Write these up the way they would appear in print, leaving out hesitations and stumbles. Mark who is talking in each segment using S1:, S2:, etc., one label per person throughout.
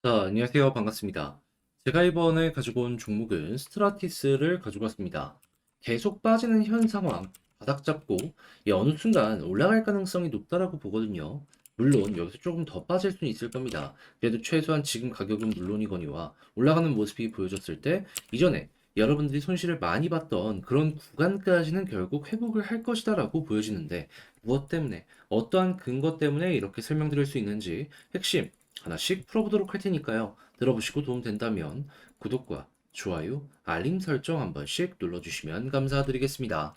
S1: 안녕하세요. 반갑습니다. 제가 이번에 가지고 온 종목은 스트라티스를 가지고 왔습니다. 계속 빠지는 현 상황, 바닥 잡고 어느 순간 올라갈 가능성이 높다라고 보거든요. 물론 여기서 조금 더 빠질 수는 있을 겁니다. 그래도 최소한 지금 가격은 물론이거니와 올라가는 모습이 보여졌을 때 이전에 여러분들이 손실을 많이 봤던 그런 구간까지는 결국 회복을 할 것이다라고 보여지는데 무엇 때문에, 어떠한 근거 때문에 이렇게 설명드릴 수 있는지 핵심 하나씩 풀어보도록 할 테니까요. 들어보시고 도움 된다면 구독과 좋아요, 알림 설정 한 번씩 눌러주시면 감사드리겠습니다.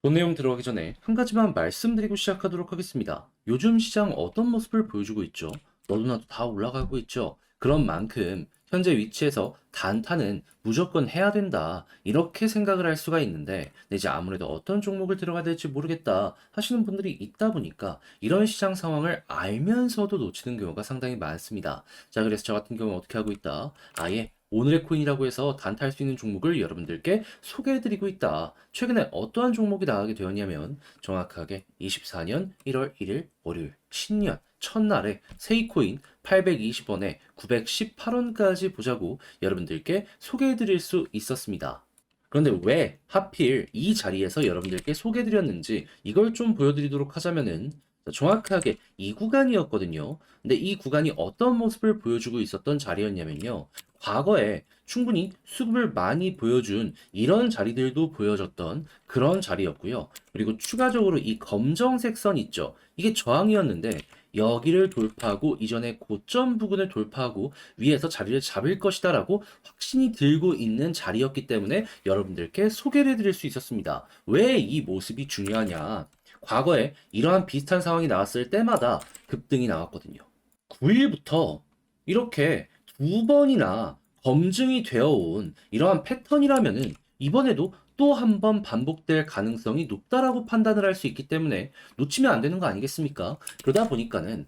S1: 본 내용 들어가기 전에 한 가지만 말씀드리고 시작하도록 하겠습니다. 요즘 시장 어떤 모습을 보여주고 있죠? 너도 나도 다 올라가고 있죠? 그런 만큼 현재 위치에서 단타는 무조건 해야 된다. 이렇게 생각을 할 수가 있는데, 이제 아무래도 어떤 종목을 들어가야 될지 모르겠다 하시는 분들이 있다 보니까 이런 시장 상황을 알면서도 놓치는 경우가 상당히 많습니다. 자, 그래서 저 같은 경우는 어떻게 하고 있다? 아예 오늘의 코인이라고 해서 단타할 수 있는 종목을 여러분들께 소개해드리고 있다. 최근에 어떠한 종목이 나가게 되었냐면 정확하게 24년 1월 1일 월요일 신년 첫날에 세이코인 820원에 918원까지 보자고 여러분들께 소개해드릴 수 있었습니다. 그런데 왜 하필 이 자리에서 여러분들께 소개해드렸는지 이걸 좀 보여드리도록 하자면은 정확하게 이 구간이었거든요. 근데 이 구간이 어떤 모습을 보여주고 있었던 자리였냐면요. 과거에 충분히 수급을 많이 보여준 이런 자리들도 보여줬던 그런 자리였고요. 그리고 추가적으로 이 검정색 선 있죠. 이게 저항이었는데 여기를 돌파하고 이전에 고점 부근을 돌파하고 위에서 자리를 잡을 것이다라고 확신이 들고 있는 자리였기 때문에 여러분들께 소개를 해드릴 수 있었습니다. 왜 이 모습이 중요하냐? 과거에 이러한 비슷한 상황이 나왔을 때마다 급등이 나왔거든요. 9일부터 이렇게 두 번이나 검증이 되어 온 이러한 패턴이라면은 이번에도 또 한 번 반복될 가능성이 높다라고 판단을 할 수 있기 때문에 놓치면 안 되는 거 아니겠습니까? 그러다 보니까는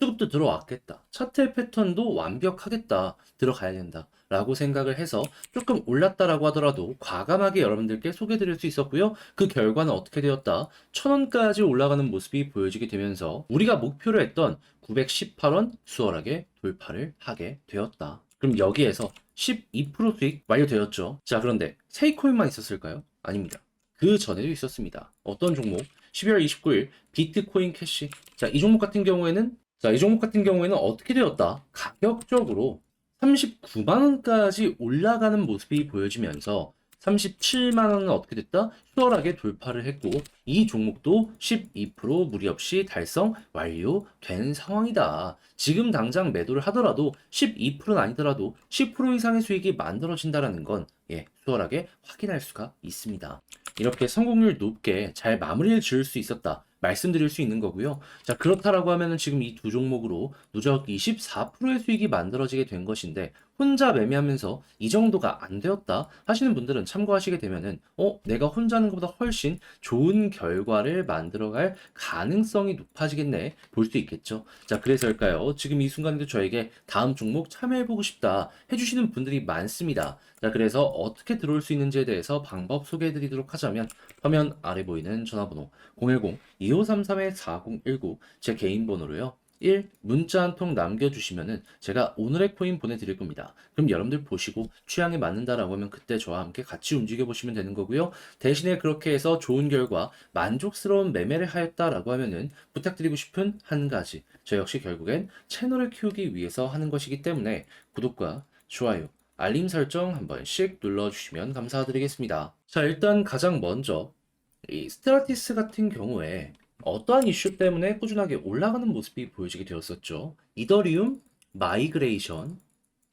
S1: 수급도 들어왔겠다. 차트 패턴도 완벽하겠다. 들어가야 된다. 라고 생각을 해서 조금 올랐다라고 하더라도 과감하게 여러분들께 소개드릴 수 있었고요. 그 결과는 어떻게 되었다? 1000원까지 올라가는 모습이 보여지게 되면서 우리가 목표로 했던 918원 수월하게 돌파를 하게 되었다. 그럼 여기에서 12% 수익 완료되었죠. 자, 그런데 세이코인만 있었을까요? 아닙니다. 그 전에도 있었습니다. 어떤 종목? 12월 29일 비트코인 캐시. 이 종목 같은 경우에는 어떻게 되었다? 가격적으로 39만 원까지 올라가는 모습이 보여지면서 37만 원은 어떻게 됐다? 수월하게 돌파를 했고 이 종목도 12% 무리 없이 달성 완료된 상황이다. 지금 당장 매도를 하더라도 12%는 아니더라도 10% 이상의 수익이 만들어진다라는 건 수월하게 확인할 수가 있습니다. 이렇게 성공률 높게 잘 마무리를 지을 수 있었다. 말씀드릴 수 있는 거고요. 자, 그렇다라고 하면은 지금 이 두 종목으로 누적 24%의 수익이 만들어지게 된 것인데 혼자 매매하면서 이 정도가 안 되었다 하시는 분들은 참고하시게 되면은 내가 혼자 하는 것보다 훨씬 좋은 결과를 만들어갈 가능성이 높아지겠네 볼 수 있겠죠. 자, 그래서일까요? 지금 이 순간에도 저에게 다음 종목 참여해보고 싶다 해주시는 분들이 많습니다. 자, 그래서 어떻게 들어올 수 있는지에 대해서 방법 소개해드리도록 하자면 화면 아래 보이는 전화번호 010-2533-4019 제 개인 번호로요. 1. 문자 한 통 남겨주시면은 제가 오늘의 코인 보내드릴 겁니다. 그럼 여러분들 보시고 취향에 맞는다라고 하면 그때 저와 함께 같이 움직여 보시면 되는 거고요. 대신에 그렇게 해서 좋은 결과 만족스러운 매매를 하였다라고 하면은 부탁드리고 싶은 한 가지. 저 역시 결국엔 채널을 키우기 위해서 하는 것이기 때문에 구독과 좋아요, 알림 설정 한 번씩 눌러주시면 감사드리겠습니다. 자, 일단 가장 먼저 이 스테라티스 같은 경우에 어떠한 이슈 때문에 꾸준하게 올라가는 모습이 보여지게 되었었죠. 이더리움 마이그레이션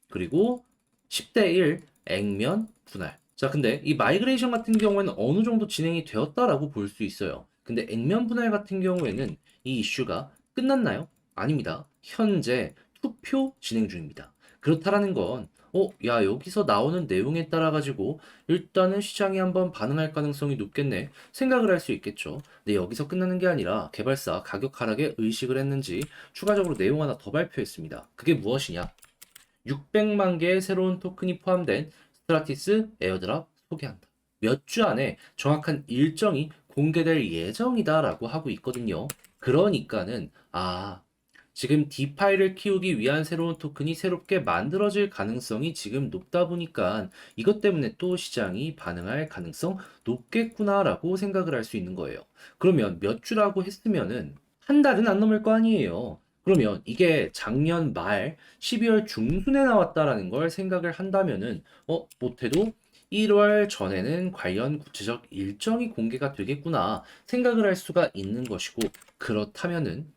S1: 그리고 10대 1 액면 분할. 자, 근데 이 마이그레이션 같은 경우에는 어느 정도 진행이 되었다라고 볼 수 있어요. 근데 액면 분할 같은 경우에는 이 이슈가 끝났나요? 아닙니다. 현재 투표 진행 중입니다. 그렇다라는 건 야, 여기서 나오는 내용에 따라 가지고 일단은 시장이 한번 반응할 가능성이 높겠네 생각을 할 수 있겠죠. 근데 여기서 끝나는 게 아니라 개발사 가격 하락에 의식을 했는지 추가적으로 내용 하나 더 발표했습니다. 그게 무엇이냐? 600만 개의 새로운 토큰이 포함된 스트라티스 에어드랍 소개한다. 몇 주 안에 정확한 일정이 공개될 예정이다라고 하고 있거든요. 그러니까는 지금 디파이를 키우기 위한 새로운 토큰이 새롭게 만들어질 가능성이 지금 높다 보니까 이것 때문에 또 시장이 반응할 가능성 높겠구나라고 생각을 할 수 있는 거예요. 그러면 몇 주라고 했으면은 한 달은 안 넘을 거 아니에요. 그러면 이게 작년 말 12월 중순에 나왔다라는 걸 생각을 한다면은 못해도 1월 전에는 관련 구체적 일정이 공개가 되겠구나 생각을 할 수가 있는 것이고 그렇다면은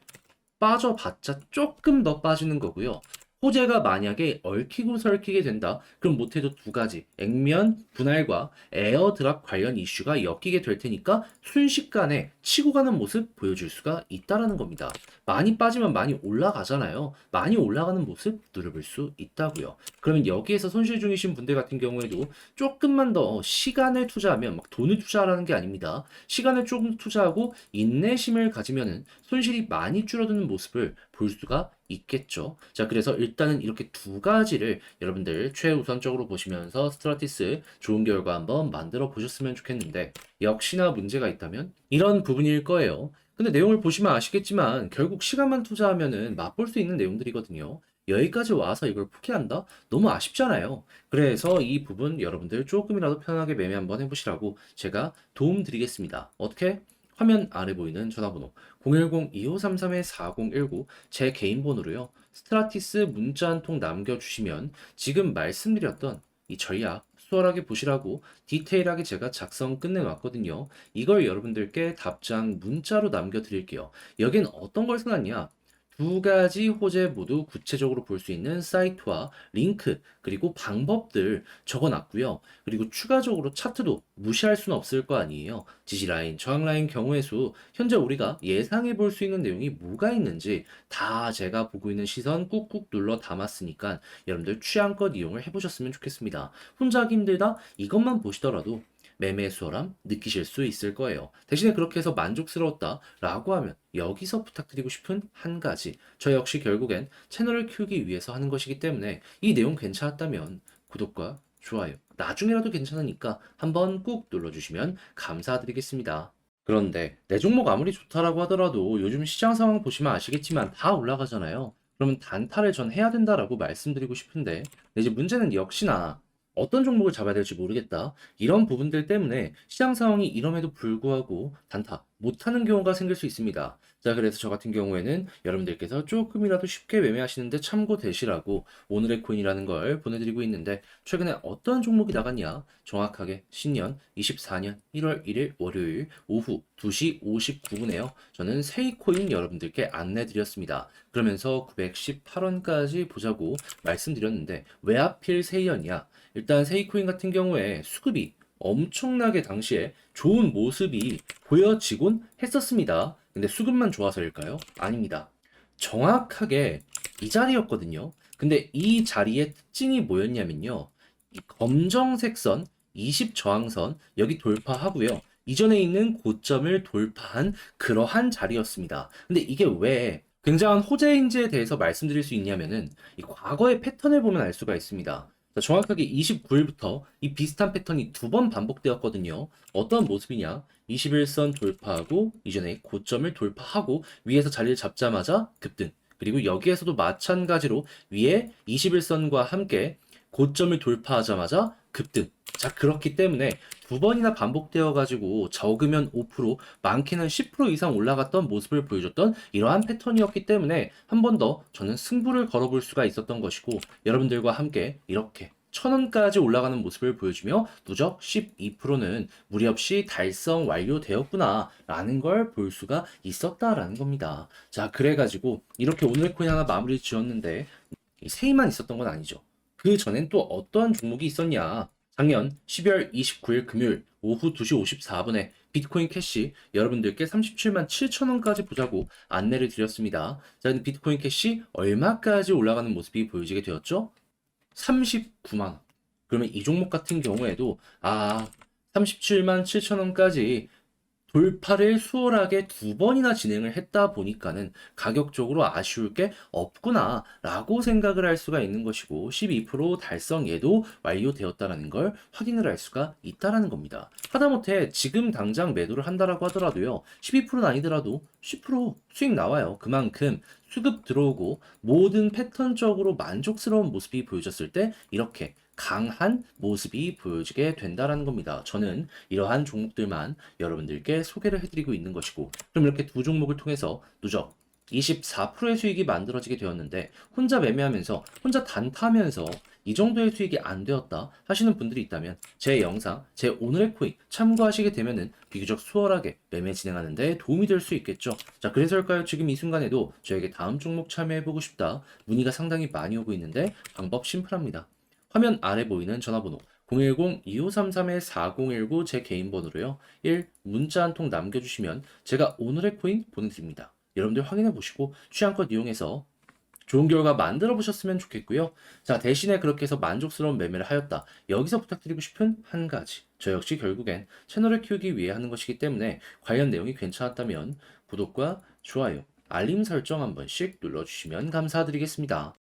S1: 빠져봤자 조금 더 빠지는 거고요. 호재가 만약에 얽히고 설키게 된다. 그럼 못해도 두 가지. 액면 분할과 에어드랍 관련 이슈가 엮이게 될 테니까 순식간에 치고 가는 모습 보여줄 수가 있다라는 겁니다. 많이 빠지면 많이 올라가잖아요. 많이 올라가는 모습 누려볼 수 있다고요. 그러면 여기에서 손실 중이신 분들 같은 경우에도 조금만 더 시간을 투자하면 막 돈을 투자하라는 게 아닙니다. 시간을 조금 투자하고 인내심을 가지면은 손실이 많이 줄어드는 모습을 볼 수가 있겠죠. 자, 그래서 일단은 이렇게 두 가지를 여러분들 최우선적으로 보시면서 스트라티스 좋은 결과 한번 만들어 보셨으면 좋겠는데, 역시나 문제가 있다면 이런 부분일 거예요. 근데 내용을 보시면 아시겠지만 결국 시간만 투자하면은 맛볼 수 있는 내용들이거든요. 여기까지 와서 이걸 포기한다? 너무 아쉽잖아요. 그래서 이 부분 여러분들 조금이라도 편하게 매매 한번 해보시라고 제가 도움 드리겠습니다. 어떻게? 화면 아래 보이는 전화번호 010-2533-4019 제 개인 번호로요. 스트라티스 문자 한 통 남겨주시면 지금 말씀드렸던 이 전략 수월하게 보시라고 디테일하게 제가 작성 끝내놨거든요. 이걸 여러분들께 답장 문자로 남겨드릴게요. 여긴 어떤 걸 써놨냐? 두 가지 호재 모두 구체적으로 볼 수 있는 사이트와 링크 그리고 방법들 적어놨고요. 그리고 추가적으로 차트도 무시할 수는 없을 거 아니에요. 지지라인, 저항라인 경우의 수, 현재 우리가 예상해 볼 수 있는 내용이 뭐가 있는지 다 제가 보고 있는 시선 꾹꾹 눌러 담았으니까 여러분들 취향껏 이용을 해보셨으면 좋겠습니다. 혼자 하기 힘들다? 이것만 보시더라도 매매 수월함 느끼실 수 있을 거예요. 대신에 그렇게 해서 만족스러웠다 라고 하면 여기서 부탁드리고 싶은 한 가지. 저 역시 결국엔 채널을 키우기 위해서 하는 것이기 때문에 이 내용 괜찮았다면 구독과 좋아요. 나중에라도 괜찮으니까 한번 꾹 눌러주시면 감사드리겠습니다. 그런데 내 종목 아무리 좋다라고 하더라도 요즘 시장 상황 보시면 아시겠지만 다 올라가잖아요. 그러면 단타를 전 해야 된다라고 말씀드리고 싶은데 이제 문제는 역시나 어떤 종목을 잡아야 될지 모르겠다. 이런 부분들 때문에 시장 상황이 이럼에도 불구하고 단타 못하는 경우가 생길 수 있습니다. 자, 그래서 저 같은 경우에는 여러분들께서 조금이라도 쉽게 매매하시는데 참고되시라고 오늘의 코인이라는 걸 보내드리고 있는데 최근에 어떤 종목이 나갔냐? 정확하게 신년 24년 1월 1일 월요일 오후 2시 59분에요. 저는 세이코인 여러분들께 안내드렸습니다. 그러면서 918원까지 보자고 말씀드렸는데 왜 하필 세이였냐? 일단 세이코인 같은 경우에 수급이 엄청나게 당시에 좋은 모습이 보여지곤 했었습니다. 근데 수급만 좋아서일까요? 아닙니다. 정확하게 이 자리였거든요. 근데 이 자리의 특징이 뭐였냐면요. 이 검정색 선, 20 저항선 여기 돌파하고요. 이전에 있는 고점을 돌파한 그러한 자리였습니다. 근데 이게 왜 굉장한 호재인지에 대해서 말씀드릴 수 있냐면은 이 과거의 패턴을 보면 알 수가 있습니다. 자, 정확하게 29일부터 이 비슷한 패턴이 두 번 반복되었거든요. 어떤 모습이냐? 21선 돌파하고 이전에 고점을 돌파하고 위에서 자리를 잡자마자 급등. 그리고 여기에서도 마찬가지로 위에 21선과 함께 고점을 돌파하자마자 급등. 자, 그렇기 때문에 두 번이나 반복되어 가지고 적으면 5%, 많게는 10% 이상 올라갔던 모습을 보여줬던 이러한 패턴이었기 때문에 한 번 더 저는 승부를 걸어볼 수가 있었던 것이고 여러분들과 함께 이렇게 1,000원까지 올라가는 모습을 보여주며 누적 12%는 무리 없이 달성 완료되었구나 라는 걸 볼 수가 있었다라는 겁니다. 자, 그래가지고 이렇게 오늘 코인 하나 마무리 지었는데 이 세이만 있었던 건 아니죠. 그 전엔 또 어떠한 종목이 있었냐? 작년 12월 29일 금요일 오후 2시 54분에 비트코인 캐시 여러분들께 37만 7천 원까지 보자고 안내를 드렸습니다. 자, 근데 비트코인 캐시 얼마까지 올라가는 모습이 보여지게 되었죠? 39만 원. 그러면 이 종목 같은 경우에도 37만 7천 원까지 돌파를 수월하게 두 번이나 진행을 했다 보니까는 가격적으로 아쉬울 게 없구나 라고 생각을 할 수가 있는 것이고 12% 달성에도 완료되었다는 걸 확인을 할 수가 있다는 겁니다. 하다못해 지금 당장 매도를 한다라고 하더라도요 12%는 아니더라도 10% 수익 나와요. 그만큼 수급 들어오고 모든 패턴적으로 만족스러운 모습이 보여졌을 때 이렇게 강한 모습이 보여지게 된다라는 겁니다. 저는 이러한 종목들만 여러분들께 소개를 해드리고 있는 것이고, 그럼 이렇게 두 종목을 통해서 누적 24%의 수익이 만들어지게 되었는데, 혼자 매매하면서 혼자 단타하면서 이 정도의 수익이 안 되었다 하시는 분들이 있다면 제 영상, 제 오늘의 코인 참고하시게 되면은 비교적 수월하게 매매 진행하는 데 도움이 될 수 있겠죠. 자, 그래서일까요? 지금 이 순간에도 저에게 다음 종목 참여해보고 싶다, 문의가 상당히 많이 오고 있는데 방법 심플합니다. 화면 아래 보이는 전화번호 010-2533-4019 제 개인 번호로요. 1. 문자 한 통 남겨주시면 제가 오늘의 코인 보내드립니다. 여러분들 확인해 보시고 취향껏 이용해서 좋은 결과 만들어 보셨으면 좋겠고요. 자, 대신에 그렇게 해서 만족스러운 매매를 하였다. 여기서 부탁드리고 싶은 한 가지. 저 역시 결국엔 채널을 키우기 위해 하는 것이기 때문에 관련 내용이 괜찮았다면 구독과 좋아요, 알림 설정 한 번씩 눌러주시면 감사드리겠습니다.